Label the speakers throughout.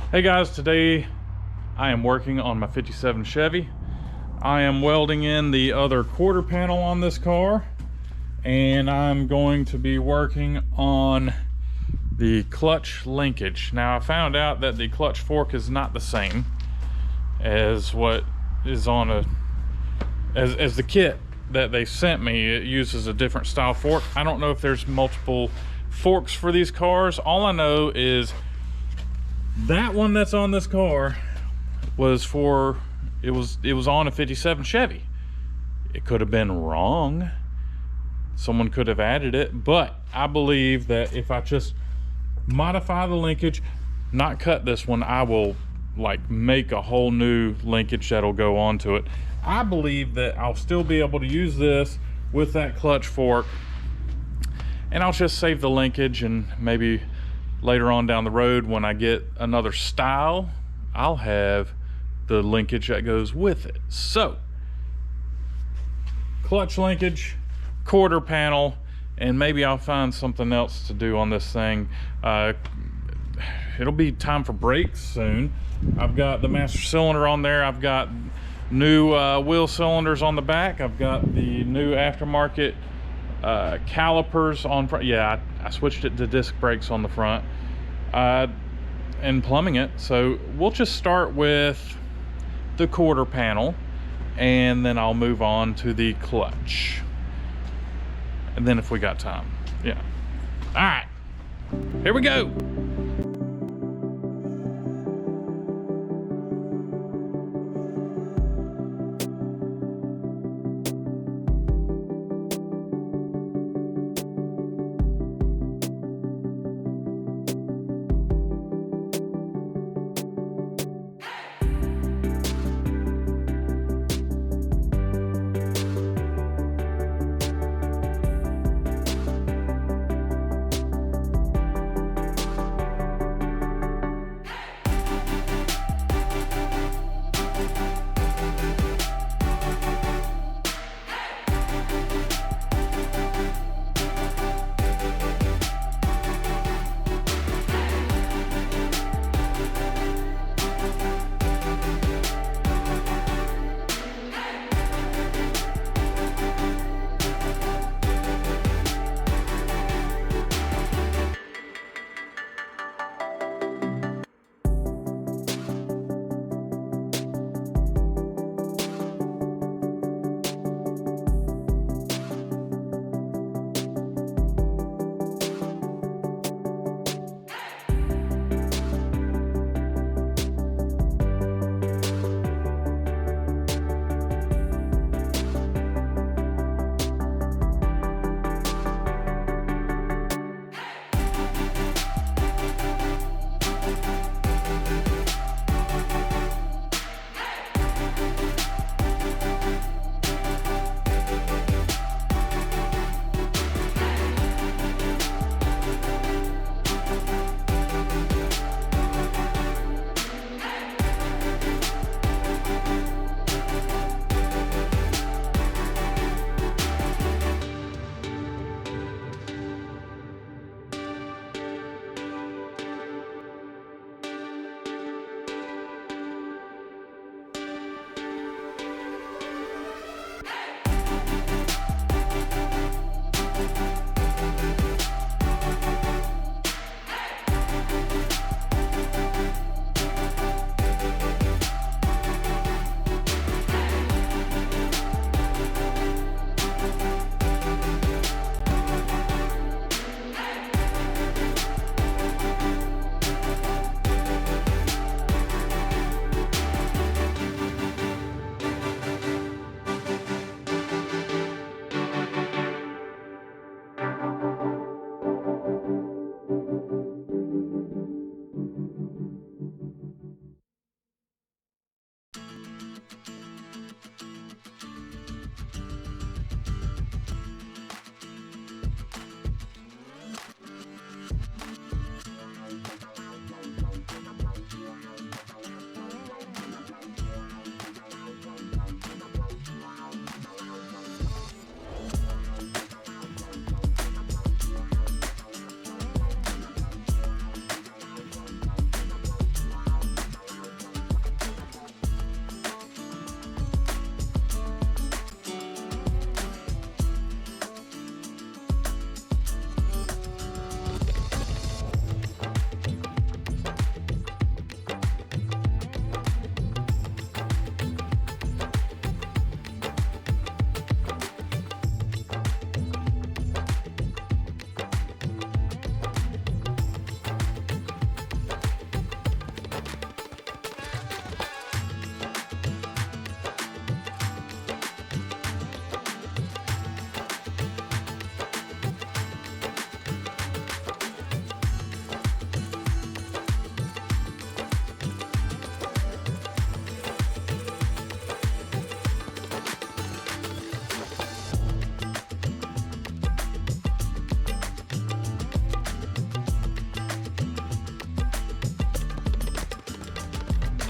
Speaker 1: Hey guys, today I am working on my 57 Chevy. I am welding in the other quarter panel on this car, and I'm going to be working on the clutch linkage. Now I found out that the clutch fork is not the same as what is on as the kit that they sent me. It uses a different style fork. I don't know if there's multiple forks for these cars. All I know is that one that's on this car was for, it was on a 57 Chevy. It could have been wrong. Someone could have added it, but I believe that if I just modify the linkage, not cut this one, I will like make a whole new linkage that'll go onto it. I believe that I'll still be able to use this with that clutch fork, and I'll just save the linkage, and maybe later on down the road when I get another style, I'll have the linkage that goes with it. So clutch linkage, quarter panel, and maybe I'll find something else to do on this thing. It'll be time for brakes soon. I've got the master cylinder on there. I've got new wheel cylinders on the back. I've got the new aftermarket calipers on front. Yeah, I switched it to disc brakes on the front, and plumbing it. So we'll just start with the quarter panel, and then I'll move on to the clutch, and then if we got time. Yeah. All right, here we go.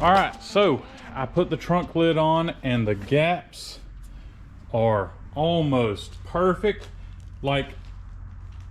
Speaker 1: All right, so I put the trunk lid on and the gaps are almost perfect. Like,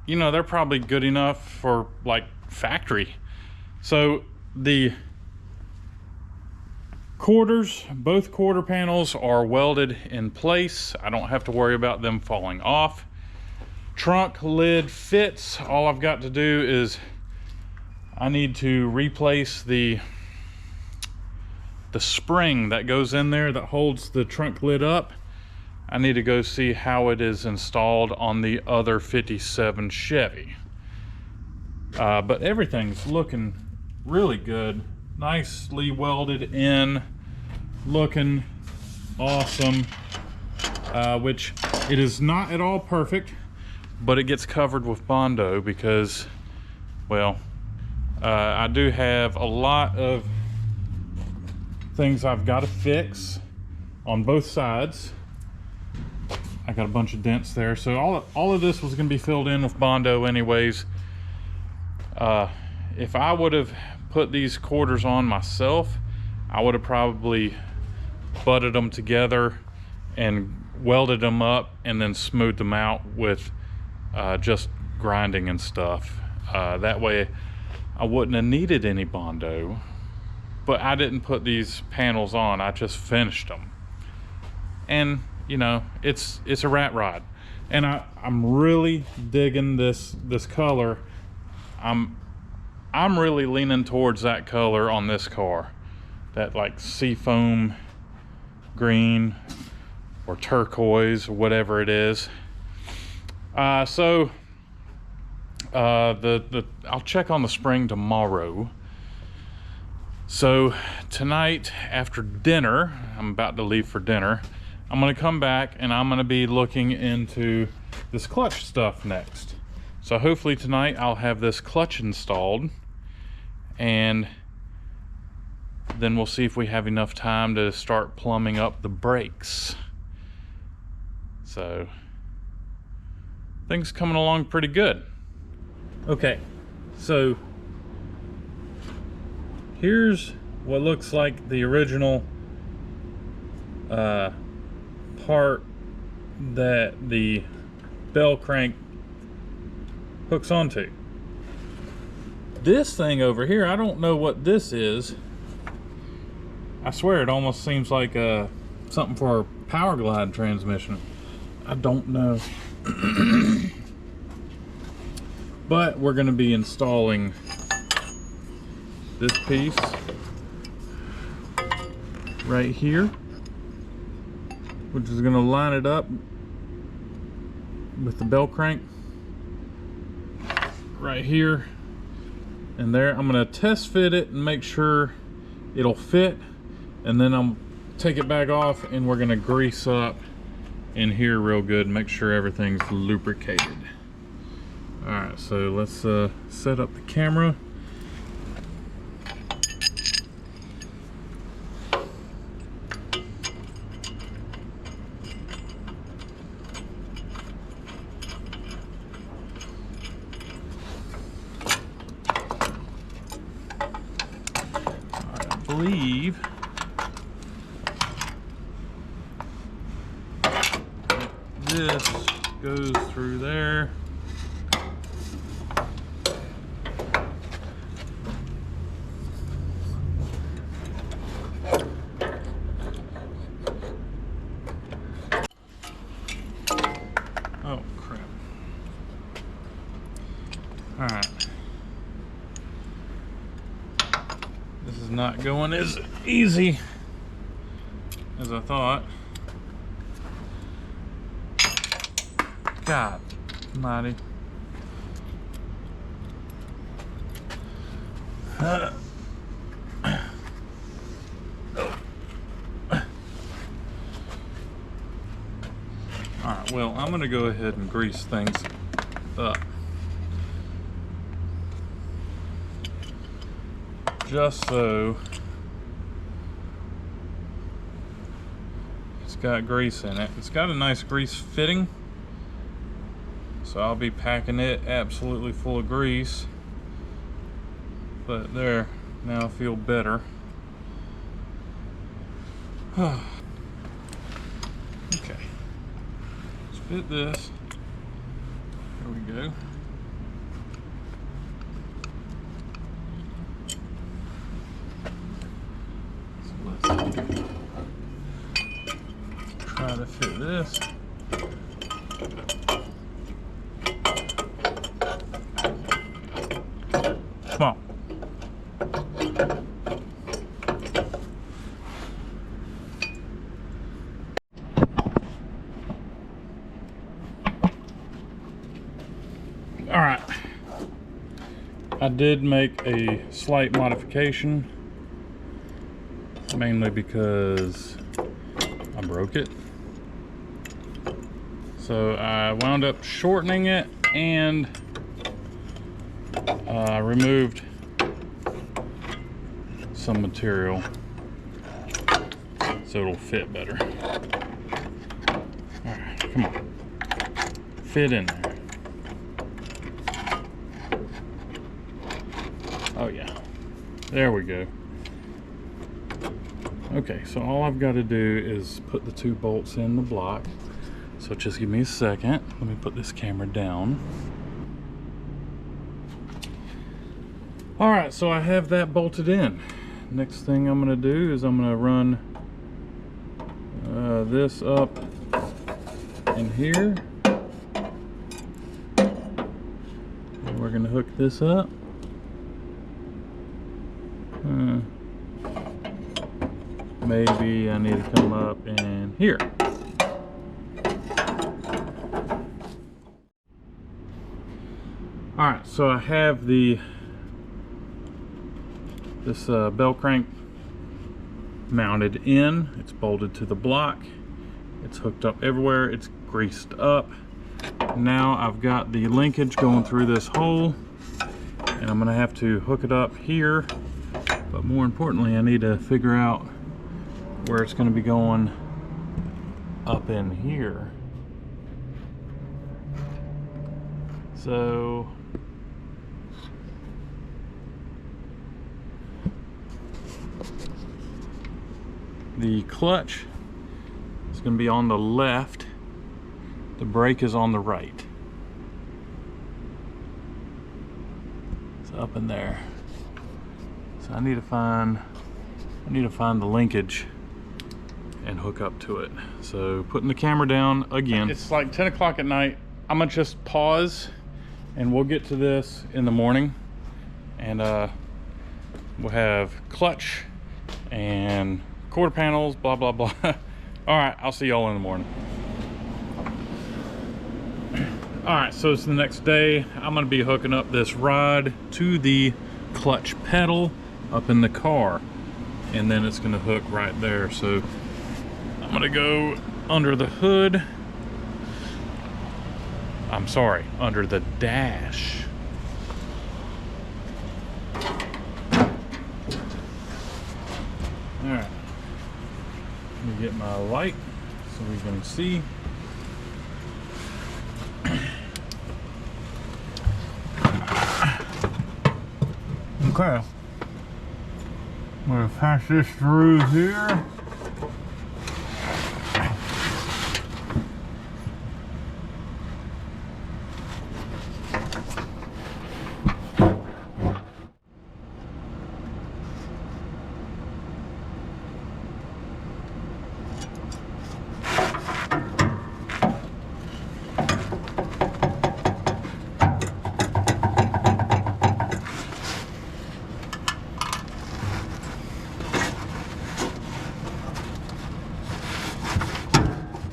Speaker 1: you know, they're probably good enough for like factory. So the quarters, both quarter panels are welded in place. I don't have to worry about them falling off. Trunk lid fits. All I've got to do is I need to replace the spring that goes in there that holds the trunk lid up. I need to go see how it is installed on the other 57 Chevy. But everything's looking really good. Nicely welded in, looking awesome. Which it is not at all perfect, but it gets covered with Bondo because, well, I do have a lot of things I've got to fix on both sides. I got a bunch of dents there, so all of this was going to be filled in with Bondo anyways. If I would have put these quarters on myself, I would have probably butted them together and welded them up and then smoothed them out with just grinding and stuff. That way I wouldn't have needed any Bondo. But I didn't put these panels on, I just finished them. And you know, it's a rat rod. And I'm really digging this color. I'm really leaning towards that color on this car. That like seafoam green or turquoise or whatever it is. I'll check on the spring tomorrow. So tonight after dinner, I'm about to leave for dinner, I'm gonna come back and I'm gonna be looking into this clutch stuff next. So hopefully tonight I'll have this clutch installed, and then we'll see if we have enough time to start plumbing up the brakes. So things coming along pretty good. Okay, so here's what looks like the original part that the bell crank hooks onto. This thing over here, I don't know what this is. I swear it almost seems like something for a power glide transmission. I don't know. But we're going to be installing this piece right here, which is going to line it up with the bell crank right here and there. I'm going to test fit it and make sure it'll fit, and then I'll take it back off and we're going to grease up in here real good and make sure everything's lubricated. Alright, so let's set up the camera. I believe this goes through there. Oh crap. All right. This is not going as easy as I thought. God almighty. Alright, well, I'm going to go ahead and grease things up. Just so it's got grease in it. It's got a nice grease fitting, so I'll be packing it absolutely full of grease. But there, now I feel better. Okay, let's fit this. There we go. So let's try to fit this. Come on. All right, I did make a slight modification, mainly because I broke it. So I wound up shortening it and removed some material so it'll fit better. All right, come on, fit in there. Oh yeah, there we go. Okay, so all I've got to do is put the 2 bolts in the block. So just give me a second. Let me put this camera down. All right, so I have that bolted in. Next thing I'm gonna do is I'm gonna run this up in here. And we're gonna hook this up. Maybe I need to come up in here. All right, so I have this bell crank mounted in. It's bolted to the block. It's hooked up everywhere. It's greased up. Now I've got the linkage going through this hole, and I'm gonna have to hook it up here. But more importantly, I need to figure out where it's going to be going up in here. So the clutch is going to be on the left, the brake is on the right. It's up in there. So I need to find the linkage and hook up to it. So putting the camera down again. It's like 10 o'clock at night. I'm gonna just pause and we'll get to this in the morning, and we'll have clutch and quarter panels, blah blah blah. All right, I'll see y'all in the morning. All right, so it's the next day. I'm gonna be hooking up this rod to the clutch pedal up in the car, and then it's gonna hook right there. So I'm gonna go under the hood. I'm sorry, under the dash. All right, let me get my light so we can see. Okay, I'm gonna pass this through here.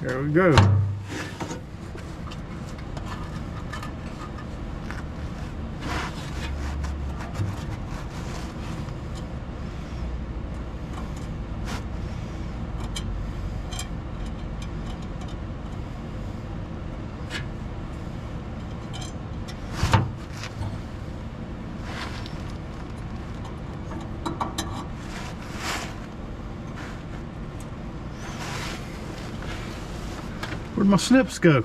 Speaker 1: There we go. Where'd my snips go?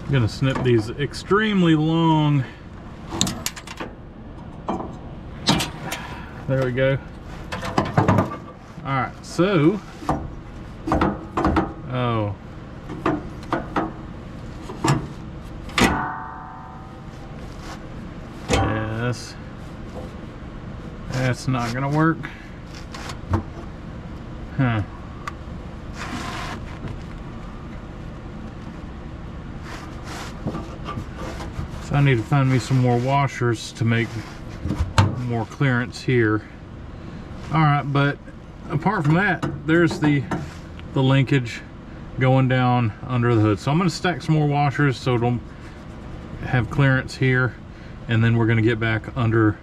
Speaker 1: I'm gonna snip these extremely long There we go. All right, so, oh. Yes. That's not gonna work. Huh. So I need to find me some more washers to make more clearance here. All right, but apart from that, there's the linkage going down under the hood. So I'm going to stack some more washers so it'll have clearance here, and then we're going to get back under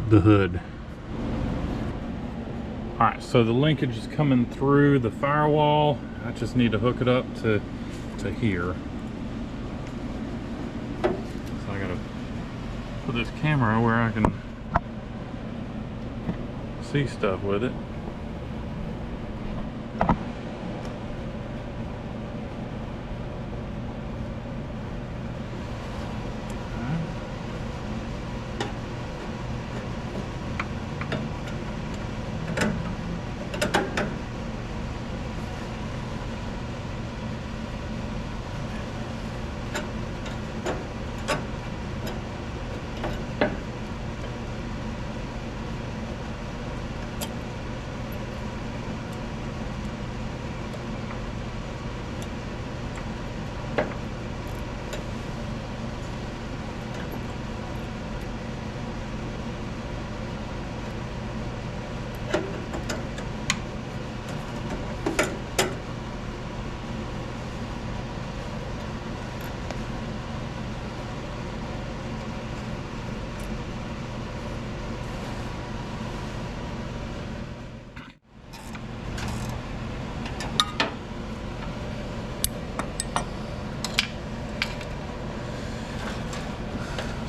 Speaker 1: the hood. All right, so the linkage is coming through the firewall. I just need to hook it up to here. So I gotta put this camera where I can see stuff with it.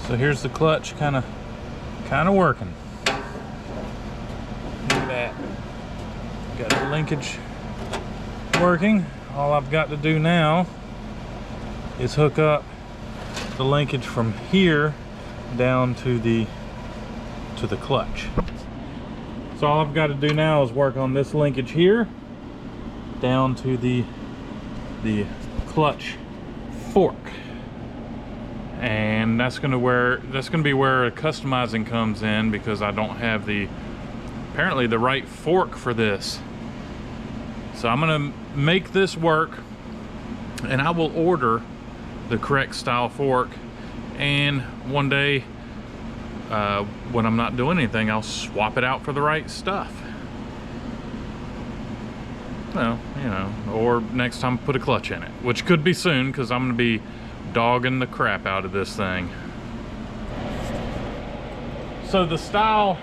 Speaker 1: So here's the clutch kind of working. Look at that. Got the linkage working. All I've got to do now is hook up the linkage from here down to the clutch. So all I've got to do now is work on this linkage here down to the clutch fork. And that's gonna be where customizing comes in, because I don't have apparently the right fork for this. So I'm gonna make this work, and I will order the correct style fork, and one day when I'm not doing anything, I'll swap it out for the right stuff. Well, you know, or next time put a clutch in it, which could be soon, because I'm gonna be dogging the crap out of this thing. So the style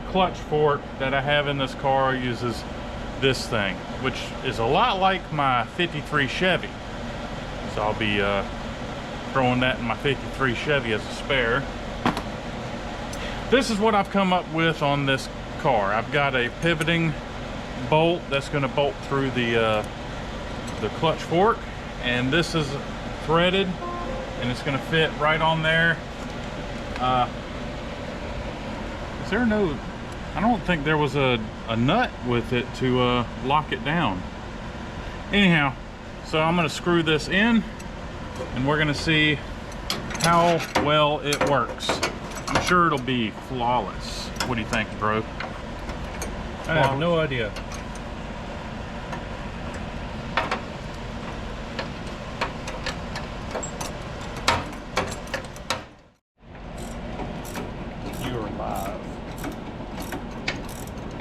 Speaker 1: clutch fork that I have in this car uses this thing, which is a lot like my 53 Chevy. So I'll be throwing that in my 53 Chevy as a spare. This is what I've come up with on this car. I've got a pivoting bolt that's going to bolt through the clutch fork, and this is threaded, and it's going to fit right on there. Is there no, I don't think there was a nut with it to lock it down. Anyhow, so I'm going to screw this in, and we're going to see how well it works. I'm sure it'll be flawless. What do you think, bro?
Speaker 2: I have no idea.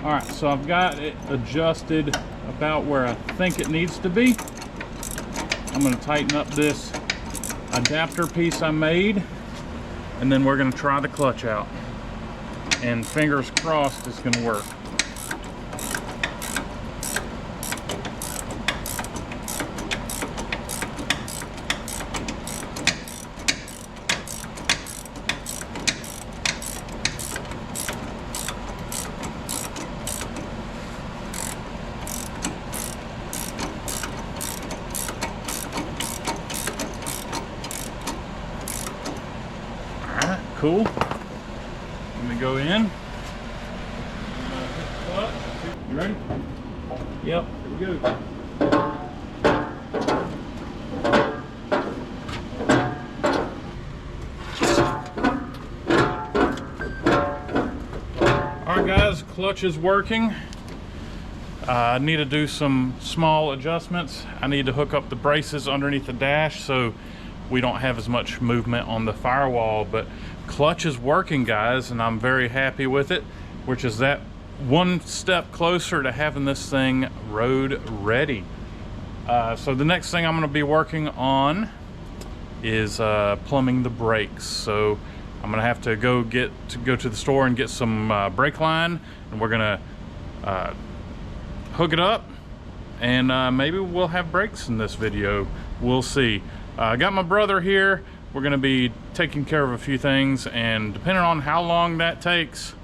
Speaker 1: All right, so I've got it adjusted about where I think it needs to be. I'm going to tighten up this adapter piece I made, and then we're going to try the clutch out. And fingers crossed it's going to work. Cool. Let me go in. You ready?
Speaker 2: Yep.
Speaker 1: Here we go. Alright guys, clutch is working. I need to do some small adjustments. I need to hook up the braces underneath the dash so we don't have as much movement on the firewall, but clutch is working guys, and I'm very happy with it, which is that one step closer to having this thing road ready. So the next thing I'm going to be working on is plumbing the brakes. So I'm gonna have to go to the store and get some brake line, and we're gonna hook it up, and maybe we'll have brakes in this video. We'll see. I got my brother here. We're gonna be taking care of a few things, and depending on how long that takes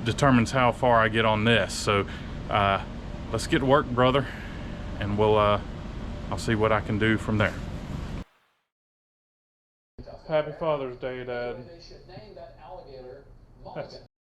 Speaker 1: determines how far I get on this. So let's get to work, brother, and I'll see what I can do from there. Happy Father's Day, Dad.